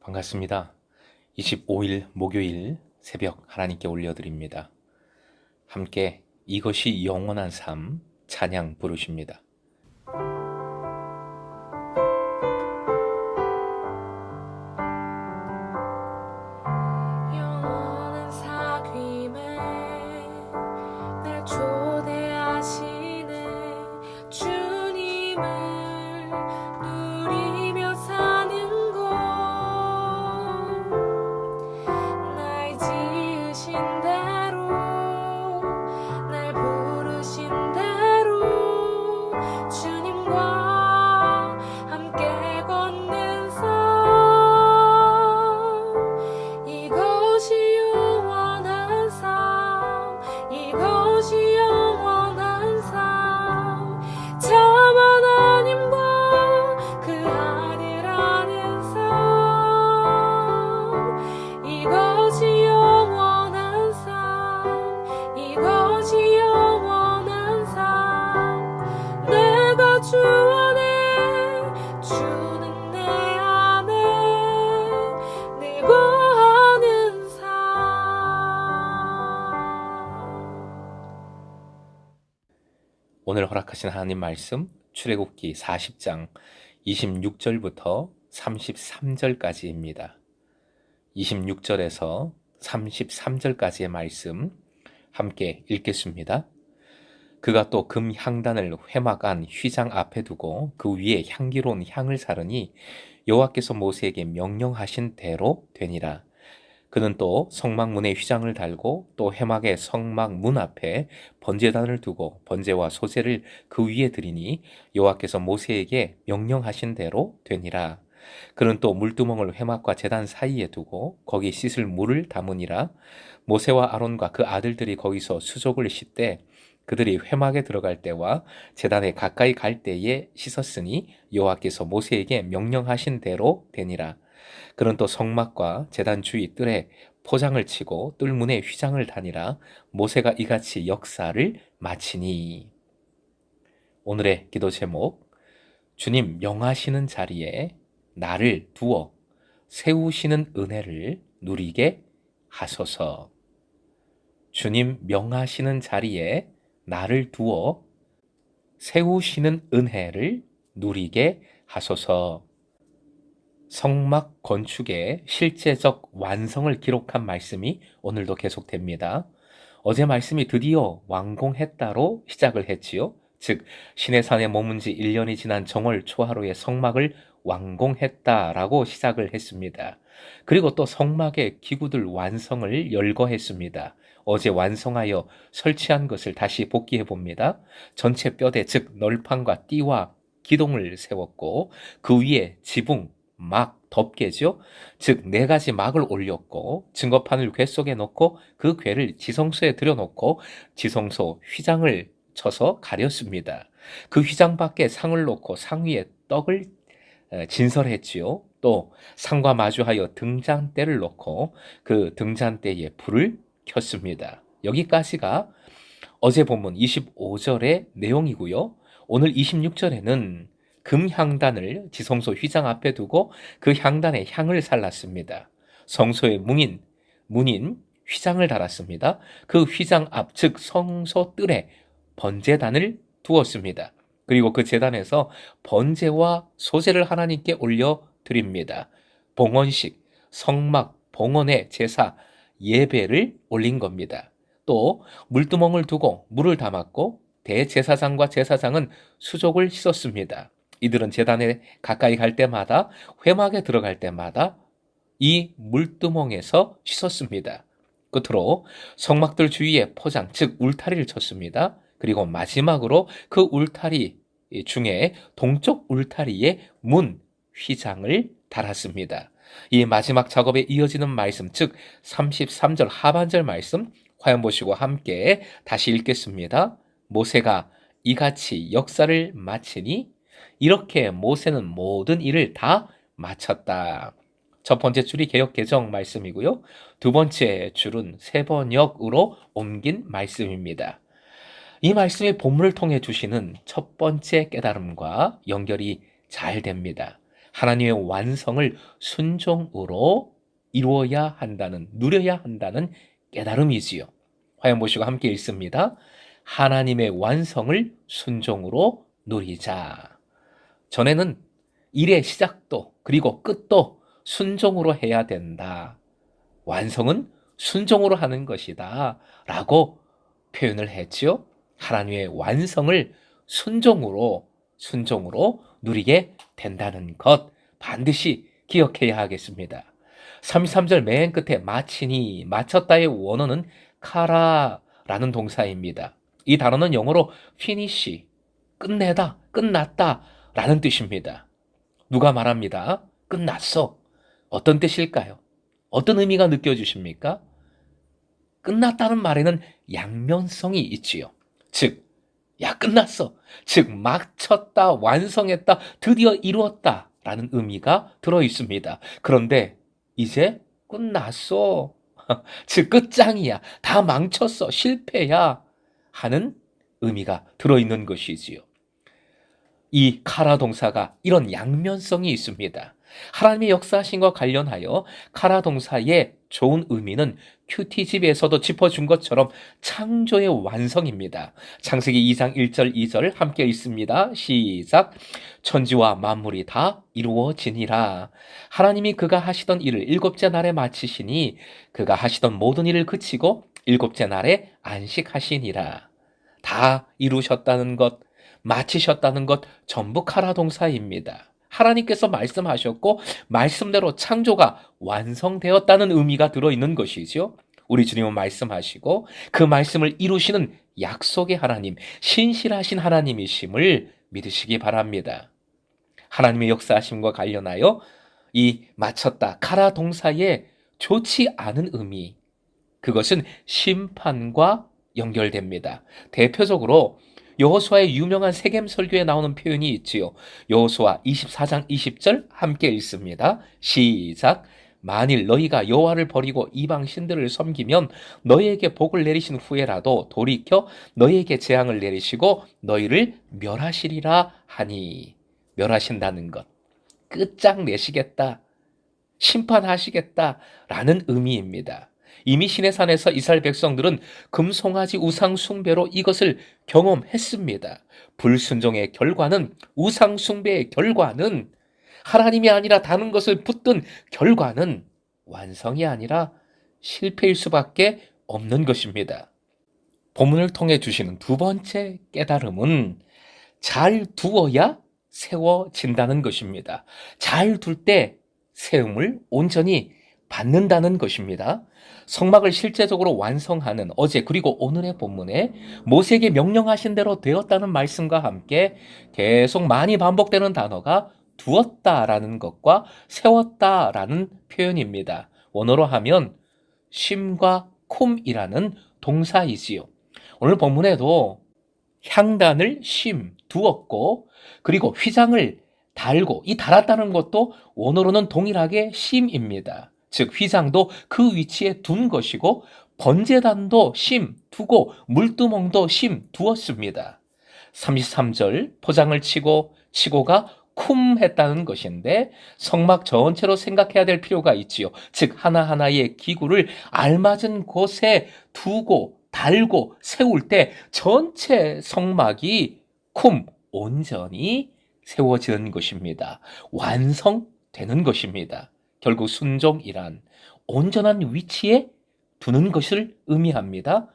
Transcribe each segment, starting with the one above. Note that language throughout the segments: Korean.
반갑습니다. 25일 목요일 새벽 하나님께 올려드립니다. 함께 이것이 영원한 삶 찬양 부르십니다. 영원한 사귐에 날 초대하시네. 주님을 누리며 사는 곳, 날 지으신 대로 날 부르신 대로 주님과 함께 걷는 삶, 이것이 영원한 삶, 이것이 영원한 삶. 참 하나님과 그 아들 아는 삶, 이것이 영원한 삶, 이것이 영원한 삶. 내가 주 안에, 주는 내 안에 늘 거하는 삶. 오늘 허락하신 하나님 말씀 출애굽기 40장 26절부터 33절까지입니다. 26절에서 33절까지의 말씀 함께 읽겠습니다. 그가 또 금 향단을 회막 안 휘장 앞에 두고 그 위에 향기로운 향을 사르니 여호와께서 모세에게 명령하신 대로 되니라. 그는 또 성막문에 휘장을 달고 또 회막의 성막 문 앞에 번제단을 두고 번제와 소제를 그 위에 드리니 여호와께서 모세에게 명령하신 대로 되니라. 그는 또 물두멍을 회막과 제단 사이에 두고 거기 씻을 물을 담으니라. 모세와 아론과 그 아들들이 거기서 수족을 씻되 그들이 회막에 들어갈 때와 제단에 가까이 갈 때에 씻었으니 여호와께서 모세에게 명령하신 대로 되니라. 그는 또 성막과 제단 주위 뜰에 포장을 치고 뜰문에 휘장을 다니라. 모세가 이같이 역사를 마치니. 오늘의 기도 제목, 주님 명하시는 자리에 나를 두어 세우시는 은혜를 누리게 하소서. 주님 명하시는 자리에 나를 두어 세우시는 은혜를 누리게 하소서. 성막 건축의 실제적 완성을 기록한 말씀이 오늘도 계속됩니다. 어제 말씀이 드디어 완공했다로 시작을 했지요. 즉 시내산에 머문 지 1년이 지난 정월 초하루에 성막을 완공했다라고 시작을 했습니다. 그리고 또 성막의 기구들 완성을 열거했습니다. 어제 완성하여 설치한 것을 다시 복기해 봅니다. 전체 뼈대 즉 널판과 띠와 기둥을 세웠고 그 위에 지붕, 막, 덮개죠. 즉 4가지 막을 올렸고 증거판을 궤 속에 넣고 그 궤를 지성소에 들여놓고 지성소 휘장을 쳐서 가렸습니다. 그 휘장 밖에 상을 놓고 상 위에 떡을 진설했지요. 또 상과 마주하여 등잔대를 놓고 그 등잔대에 불을 켰습니다. 여기까지가 어제 본문 25절의 내용이고요. 오늘 26절에는 금 향단을 지성소 휘장 앞에 두고 그 향단에 향을 살랐습니다. 성소의 문인 휘장을 달았습니다. 그 휘장 앞, 즉 성소 뜰에 번제단을 두었습니다. 그리고 그 제단에서 번제와 소제를 하나님께 올려드립니다. 봉헌식, 성막, 봉헌의 제사, 예배를 올린 겁니다. 또 물두멍을 두고 물을 담았고 대제사장과 제사장은 수족을 씻었습니다. 이들은 제단에 가까이 갈 때마다 회막에 들어갈 때마다 이 물두멍에서 씻었습니다. 끝으로 성막들 주위에 포장 즉 울타리를 쳤습니다. 그리고 마지막으로 그 울타리 중에 동쪽 울타리에 문 휘장을 달았습니다. 이 마지막 작업에 이어지는 말씀 즉 33절 하반절 말씀 화면 보시고 함께 다시 읽겠습니다. 모세가 이같이 역사를 마치니 이렇게 모세는 모든 일을 다 마쳤다. 첫 번째 줄이 개역 개정 말씀이고요. 두 번째 줄은 세번역으로 옮긴 말씀입니다. 이 말씀이 본문을 통해 주시는 첫 번째 깨달음과 연결이 잘 됩니다. 하나님의 완성을 순종으로 이루어야 한다는, 누려야 한다는 깨달음이지요. 화면 보시고 함께 읽습니다. 하나님의 완성을 순종으로 누리자. 전에는 일의 시작도 그리고 끝도 순종으로 해야 된다. 완성은 순종으로 하는 것이다. 라고 표현을 했지요. 하나님의 완성을 순종으로 누리게 된다는 것 반드시 기억해야 하겠습니다. 33절 맨 끝에 마치니, 마쳤다의 원어는 카라라는 동사입니다. 이 단어는 영어로 finish, 끝내다, 끝났다 라는 뜻입니다. 누가 말합니다. 끝났어. 어떤 뜻일까요? 어떤 의미가 느껴지십니까? 끝났다는 말에는 양면성이 있지요. 즉, 야, 끝났어. 즉, 마쳤다, 완성했다, 드디어 이루었다 라는 의미가 들어 있습니다. 그런데 이제 끝났어. 즉, 끝장이야. 다 망쳤어. 실패야. 하는 의미가 들어 있는 것이지요. 이 카라 동사가 이런 양면성이 있습니다. 하나님의 역사하심과 관련하여 카라 동사의 좋은 의미는 큐티집에서도 짚어준 것처럼 창조의 완성입니다. 창세기 2장 1절 2절 함께 읽습니다. 시작. 천지와 만물이 다 이루어지니라. 하나님이 그가 하시던 일을 일곱째 날에 마치시니 그가 하시던 모든 일을 그치고 일곱째 날에 안식하시니라. 다 이루셨다는 것, 마치셨다는 것 전부 카라 동사입니다. 하나님께서 말씀하셨고 말씀대로 창조가 완성되었다는 의미가 들어있는 것이죠. 우리 주님은 말씀하시고 그 말씀을 이루시는 약속의 하나님, 신실하신 하나님이심을 믿으시기 바랍니다. 하나님의 역사하심과 관련하여 이 마쳤다, 카라 동사의 좋지 않은 의미, 그것은 심판과 연결됩니다. 대표적으로 여호수아의 유명한 세겜 설교에 나오는 표현이 있지요. 여호수아 24장 20절 함께 읽습니다. 시작. 만일 너희가 여호와를 버리고 이방 신들을 섬기면 너희에게 복을 내리신 후에라도 돌이켜 너희에게 재앙을 내리시고 너희를 멸하시리라 하니. 멸하신다는 것, 끝장내시겠다, 심판하시겠다라는 의미입니다. 이미 시내산에서 이스라엘 백성들은 금송아지 우상 숭배로 이것을 경험했습니다. 불순종의 결과는, 우상 숭배의 결과는, 하나님이 아니라 다른 것을 붙든 결과는 완성이 아니라 실패일 수밖에 없는 것입니다. 본문을 통해 주시는 두 번째 깨달음은 잘 두어야 세워진다는 것입니다. 잘 둘 때 세움을 온전히 받는다는 것입니다. 성막을 실제적으로 완성하는 어제 그리고 오늘의 본문에 모세에게 명령하신 대로 되었다는 말씀과 함께 계속 많이 반복되는 단어가 두었다라는 것과 세웠다라는 표현입니다. 원어로 하면 심과 콤이라는 동사이지요. 오늘 본문에도 향단을 두었고 그리고 휘장을 달고, 이 달았다는 것도 원어로는 동일하게 심입니다. 즉 휘장도 그 위치에 둔 것이고 번제단도 두고 물두멍도 두었습니다. 33절 포장을 치고가 쿰했다는 것인데 성막 전체로 생각해야 될 필요가 있지요. 즉 하나하나의 기구를 알맞은 곳에 두고 달고 세울 때 전체 성막이 온전히 세워지는 것입니다. 완성되는 것입니다. 결국 순종이란 온전한 위치에 두는 것을 의미합니다.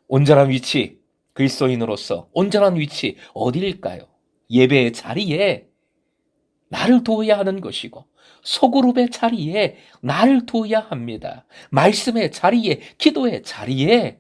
온전한 위치, 그리스도인으로서 온전한 위치 어디일까요? 예배의 자리에 나를 두어야 하는 것이고 소그룹의 자리에 나를 두어야 합니다. 말씀의 자리에, 기도의 자리에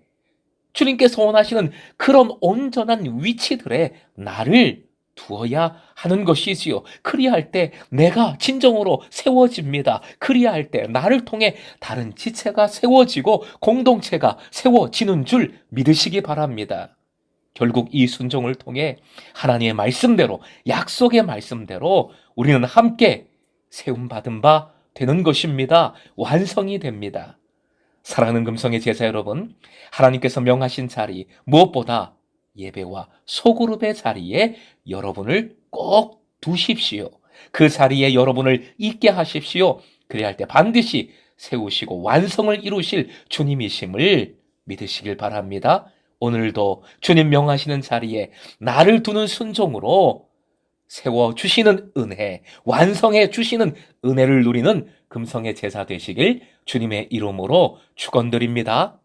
주님께서 원하시는 그런 온전한 위치들에 나를 두어야 하는 것이지요. 그리할 때 내가 진정으로 세워집니다. 그리할 때 나를 통해 다른 지체가 세워지고 공동체가 세워지는 줄 믿으시기 바랍니다. 결국 이 순종을 통해 하나님의 말씀대로, 약속의 말씀대로 우리는 함께 세움받은 바 되는 것입니다. 완성이 됩니다. 사랑하는 금성의 제자 여러분, 하나님께서 명하신 자리, 무엇보다 예배와 소그룹의 자리에 여러분을 꼭 두십시오. 그 자리에 여러분을 있게 하십시오. 그래야 할 때 반드시 세우시고 완성을 이루실 주님이심을 믿으시길 바랍니다. 오늘도 주님 명하시는 자리에 나를 두는 순종으로 세워주시는 은혜, 완성해 주시는 은혜를 누리는 금성의 제사 되시길 주님의 이름으로 축원드립니다.